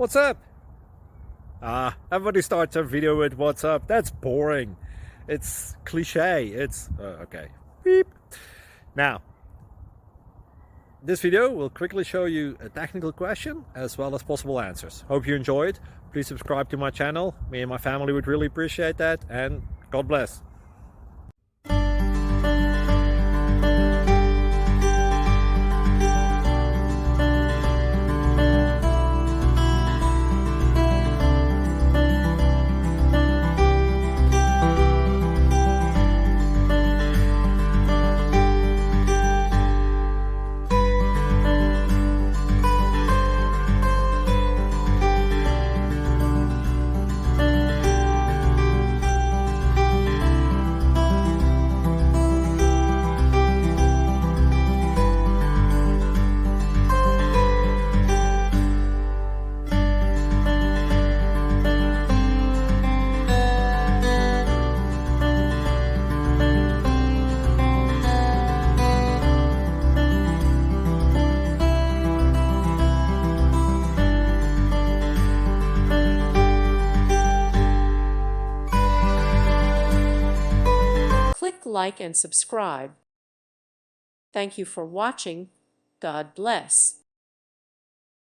What's up? Everybody starts their video with what's up. That's boring. It's cliche. It's okay. Beep. Now, this video will quickly show you a technical question as well as possible answers. Hope you enjoy it. Please subscribe to my channel. Me and my family would really appreciate that, and God bless. Click like and subscribe. Thank you for watching. God bless.